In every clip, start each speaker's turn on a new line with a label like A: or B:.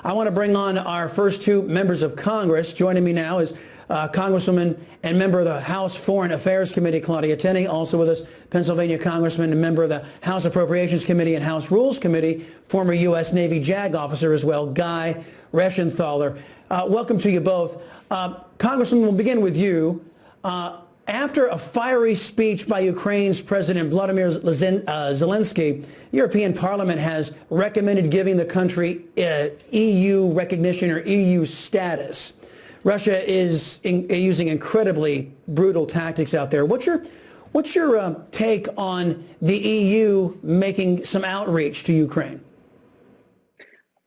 A: I want to bring on our first two members of Congress. Joining me now is Congresswoman and member of the House Foreign Affairs Committee, Claudia Tenney. Also with us, Pennsylvania Congressman and member of the House Appropriations Committee and House Rules Committee, former U.S. Navy JAG officer as well, Guy Reschenthaler. Welcome to you both. Congressman, we'll begin with you. After a fiery speech by Ukraine's President Vladimir Zelensky, European Parliament has recommended giving the country EU recognition or EU status. Russia is using incredibly brutal tactics out there. What's your take on the EU making some outreach to Ukraine?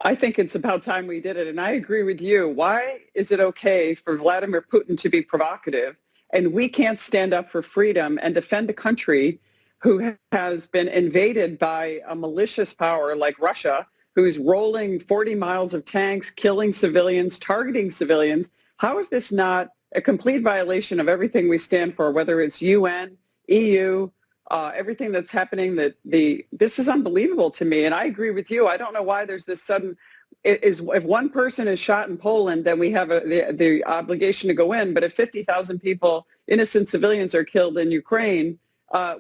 B: I think it's about time we did it, and I agree with you. Why is it okay for Vladimir Putin to be provocative, and we can't stand up for freedom and defend a country who has been invaded by a malicious power like Russia, who's rolling 40 miles of tanks, killing civilians, targeting civilians? How is this not a complete violation of everything we stand for, whether it's UN, EU, everything that's happening? This is unbelievable to me, and I agree with you. I don't know why there's this sudden. If one person is shot in Poland, then we have the obligation to go in. But if 50,000 people, innocent civilians, are killed in Ukraine,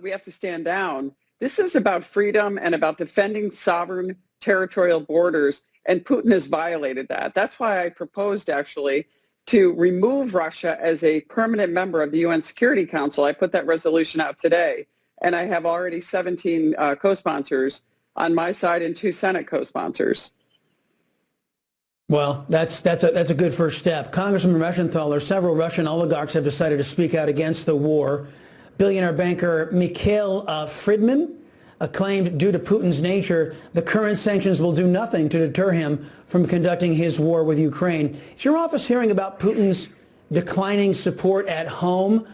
B: we have to stand down. This is about freedom and about defending sovereign territorial borders, and Putin has violated that. That's why I proposed, actually, to remove Russia as a permanent member of the UN Security Council. I put that resolution out today, and I have already 17 co-sponsors on my side and 2 Senate co-sponsors.
A: Well, that's a good first step. Congressman Reschenthaler, several Russian oligarchs have decided to speak out against the war. Billionaire banker Mikhail Friedman claimed due to Putin's nature, the current sanctions will do nothing to deter him from conducting his war with Ukraine. Is your office hearing about Putin's declining support at home?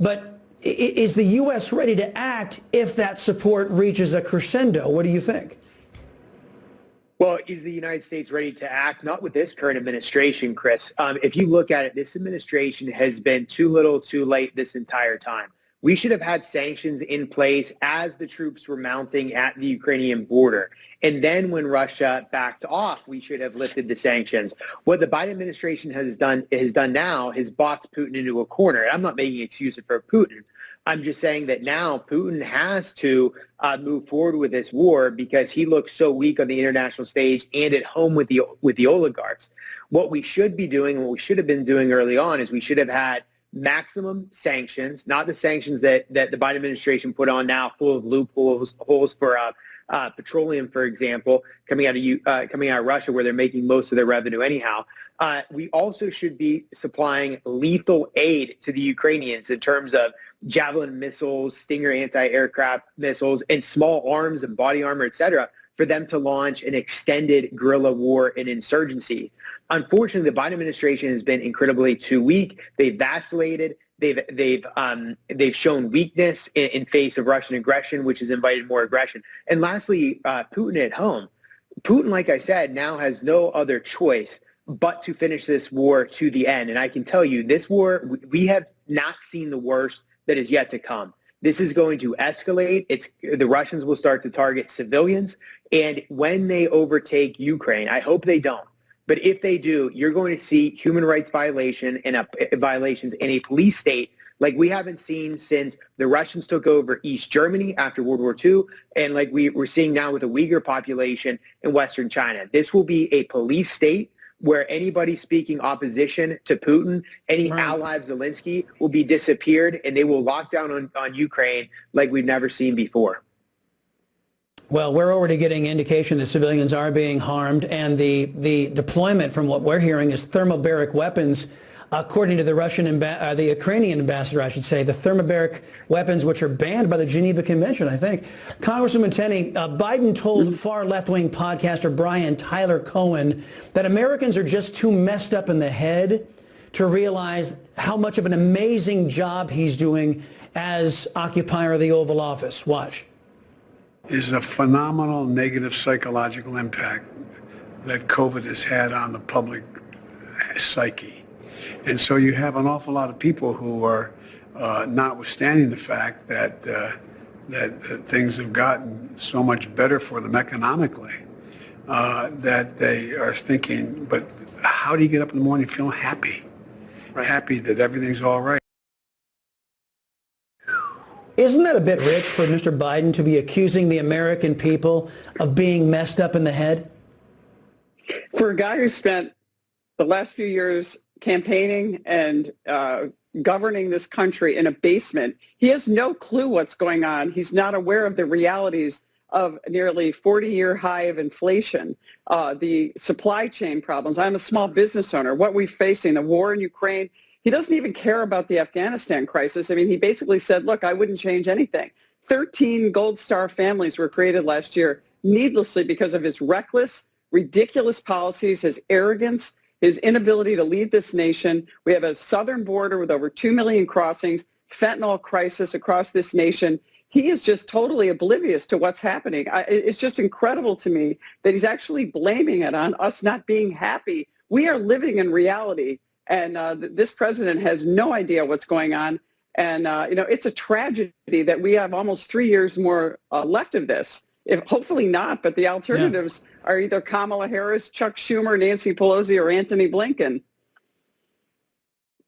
A: But is the U.S. ready to act if that support reaches a crescendo? What do you think?
C: Well, is the United States ready to act? Not with this current administration, Chris. If you look at it, this administration has been too little too late this entire time. We should have had sanctions in place as the troops were mounting at the Ukrainian border. And then when Russia backed off, we should have lifted the sanctions. What the Biden administration has done now is boxed Putin into a corner. I'm not making excuses for Putin. I'm just saying that now Putin has to move forward with this war because he looks so weak on the international stage and at home with the oligarchs. What we should be doing, and what we should have been doing early on, is we should have had maximum sanctions, not the sanctions that the Biden administration put on now, full of loopholes for petroleum, for example, coming out of Russia, where they're making most of their revenue anyhow. We also should be supplying lethal aid to the Ukrainians in terms of Javelin missiles, Stinger anti-aircraft missiles, and small arms and body armor, et cetera, for them to launch an extended guerrilla war and insurgency. Unfortunately, the Biden administration has been incredibly too weak. They've vacillated. They've shown weakness in face of Russian aggression, which has invited more aggression. And lastly, Putin at home. Putin, like I said, now has no other choice but to finish this war to the end. And I can tell you, this war, we have not seen the worst that is yet to come. This is going to escalate. The Russians will start to target civilians. And when they overtake Ukraine, I hope they don't, but if they do, you're going to see human rights violations in a police state like we haven't seen since the Russians took over East Germany after World War II, and like we're seeing now with the Uyghur population in Western China. This will be a police state where anybody speaking opposition to Putin, any ally of Zelensky, will be disappeared, and they will lock down on Ukraine like we've never seen before.
A: Well, we're already getting indication that civilians are being harmed, and the deployment, from what we're hearing, is thermobaric weapons. According to the the Ukrainian ambassador, I should say, the thermobaric weapons, which are banned by the Geneva Convention, I think. Congresswoman Tenney, Biden told far left-wing podcaster Brian Tyler Cohen that Americans are just too messed up in the head to realize how much of an amazing job he's doing as occupier of the Oval Office. Watch.
D: Is a phenomenal negative psychological impact that COVID has had on the public psyche. And so you have an awful lot of people who are, notwithstanding the fact that things have gotten so much better for them economically, that they are thinking, but how do you get up in the morning feeling happy?
C: Right.
D: Happy that everything's all right.
A: Isn't that a bit rich for Mr. Biden to be accusing the American people of being messed up in the head?
B: For a guy who spent the last few years campaigning and governing this country in a basement, he has no clue what's going on. He's not aware of the realities of nearly 40-year high of inflation, the supply chain problems. I'm a small business owner. What we're facing, the war in Ukraine. He doesn't even care about the Afghanistan crisis. I mean, he basically said, look, I wouldn't change anything. 13 Gold Star families were created last year needlessly because of his reckless, ridiculous policies, his arrogance, his inability to lead this nation. We have a southern border with over 2 million crossings, fentanyl crisis across this nation. He is just totally oblivious to what's happening. It's just incredible to me that he's actually blaming it on us not being happy. We are living in reality, and this president has no idea what's going on. And, it's a tragedy that we have almost 3 years more left of this. If hopefully not, but the alternatives are either Kamala Harris, Chuck Schumer, Nancy Pelosi, or Anthony Blinken.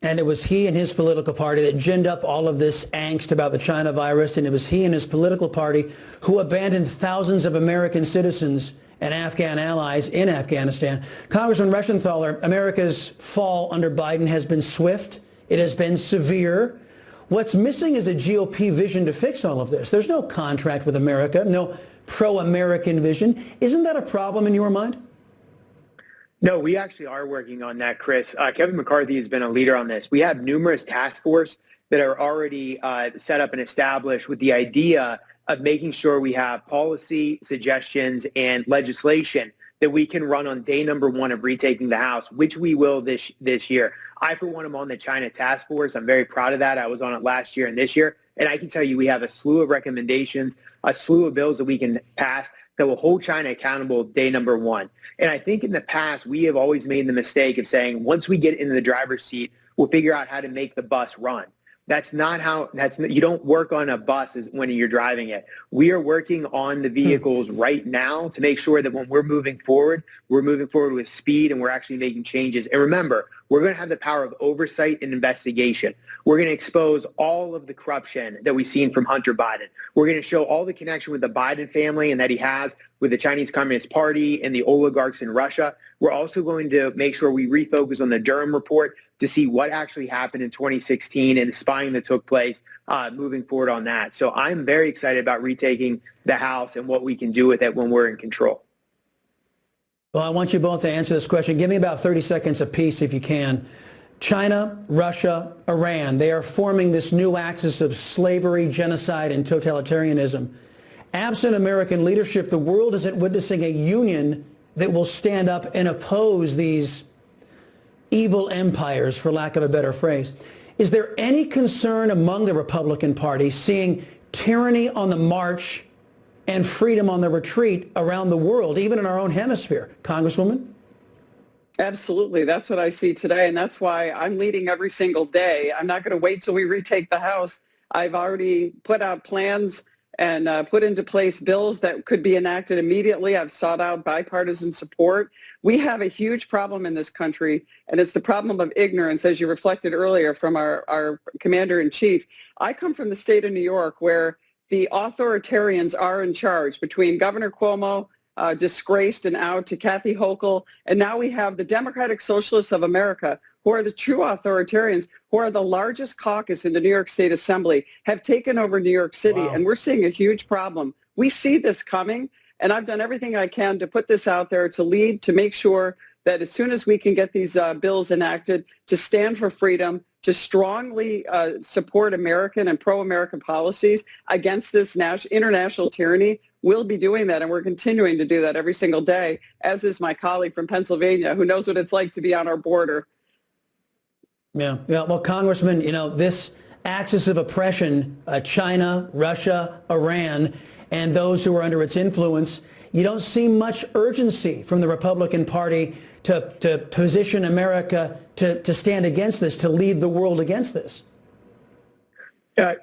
A: And it was he and his political party that ginned up all of this angst about the China virus, and it was he and his political party who abandoned thousands of American citizens and Afghan allies in Afghanistan. Congressman Reschenthaler, America's fall under Biden has been swift. It has been severe. What's missing is a GOP vision to fix all of this. There's no contract with America, no pro-American vision. Isn't that a problem in your mind?
C: No, we actually are working on that, Chris. Kevin McCarthy has been a leader on this. We have numerous task force that are already set up and established with the idea of making sure we have policy suggestions and legislation that we can run on day number one of retaking the House, which we will this year. I, for one, am on the China task force. I'm very proud of that. I was on it last year and this year. And I can tell you we have a slew of recommendations, a slew of bills that we can pass that will hold China accountable day number one. And I think in the past, we have always made the mistake of saying, once we get into the driver's seat, we'll figure out how to make the bus run. That's not how, you don't work on a bus when you're driving it. We are working on the vehicles right now to make sure that when we're moving forward with speed and we're actually making changes. And remember, we're going to have the power of oversight and investigation. We're going to expose all of the corruption that we've seen from Hunter Biden. We're going to show all the connection with the Biden family and that he has with the Chinese Communist Party and the oligarchs in Russia. We're also going to make sure we refocus on the Durham report to see what actually happened in 2016 and the spying that took place moving forward on that. So I'm very excited about retaking the House and what we can do with it when we're in control.
A: Well, I want you both to answer this question. Give me about 30 seconds apiece if you can. China, Russia, Iran, they are forming this new axis of slavery, genocide, and totalitarianism. Absent American leadership, the world isn't witnessing a union that will stand up and oppose these evil empires, for lack of a better phrase. Is there any concern among the Republican Party seeing tyranny on the march and freedom on the retreat around the world, even in our own hemisphere? Congresswoman?
B: Absolutely. That's what I see today. And that's why I'm leading every single day. I'm not going to wait till we retake the House. I've already put out plans and put into place bills that could be enacted immediately. I've sought out bipartisan support. We have a huge problem in this country, and it's the problem of ignorance, as you reflected earlier from our commander-in-chief. I come from the state of New York, where the authoritarians are in charge, between Governor Cuomo, disgraced and out, to Kathy Hochul, and now we have the Democratic Socialists of America, who are the true authoritarians, who are the largest caucus in the New York State Assembly, have taken over New York City. Wow. And we're seeing a huge problem. We see this coming, and I've done everything I can to put this out there, to lead, to make sure that as soon as we can get these bills enacted, to stand for freedom, to strongly support American and pro-American policies against this international tyranny. We'll be doing that, and we're continuing to do that every single day, as is my colleague from Pennsylvania, who knows what it's like to be on our border.
A: Yeah. Well, Congressman, this axis of oppression, China, Russia, Iran, and those who are under its influence, you don't see much urgency from the Republican Party to position America to stand against this, to lead the world against this.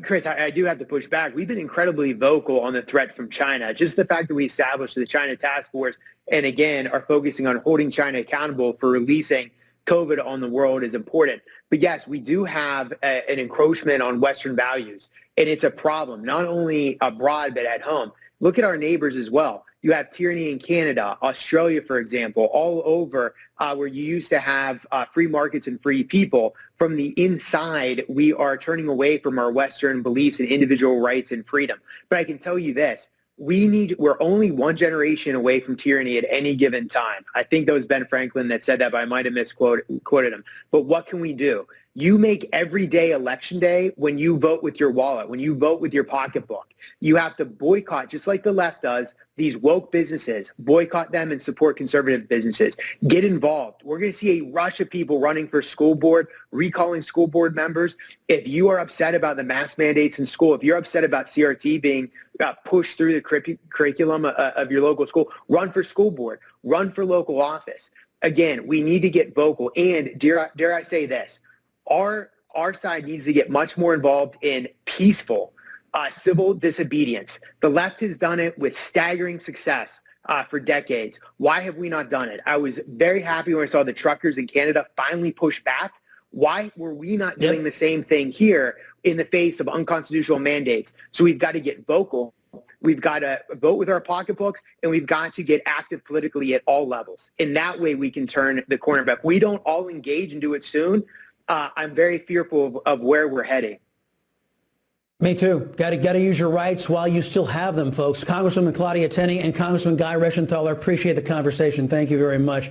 C: Chris, I do have to push back. We've been incredibly vocal on the threat from China. Just the fact that we established the China task force and, again, are focusing on holding China accountable for releasing COVID on the world is important. But, yes, we do have an encroachment on Western values, and it's a problem, not only abroad but at home. Look at our neighbors as well. You have tyranny in Canada, Australia, for example, all over where you used to have free markets and free people. From the inside, we are turning away from our Western beliefs and individual rights and freedom. But I can tell you this, we're only one generation away from tyranny at any given time. I think that was Ben Franklin that said that, but I might have misquoted him. But what can we do? You make every day election day when you vote with your wallet, when you vote with your pocketbook. You have to boycott, just like the left does, these woke businesses, boycott them and support conservative businesses. Get involved. We're going to see a rush of people running for school board, recalling school board members. If you are upset about the mask mandates in school, if you're upset about CRT being pushed through the curriculum of your local school, run for school board, run for local office. Again, we need to get vocal. And dare I say this, our side needs to get much more involved in peaceful civil disobedience. The left has done it with staggering success for decades. Why have we not done it? I was very happy when I saw the truckers in Canada finally push back. Why were we not doing the same thing here in the face of unconstitutional mandates? So we've got to get vocal. We've got to vote with our pocketbooks, and we've got to get active politically at all levels. In that way, we can turn the corner. But if we don't all engage and do it soon, I'm very fearful of where we're heading.
A: Me too. Got to use your rights while you still have them, folks. Congresswoman Claudia Tenney and Congressman Guy Reschenthaler, appreciate the conversation. Thank you very much.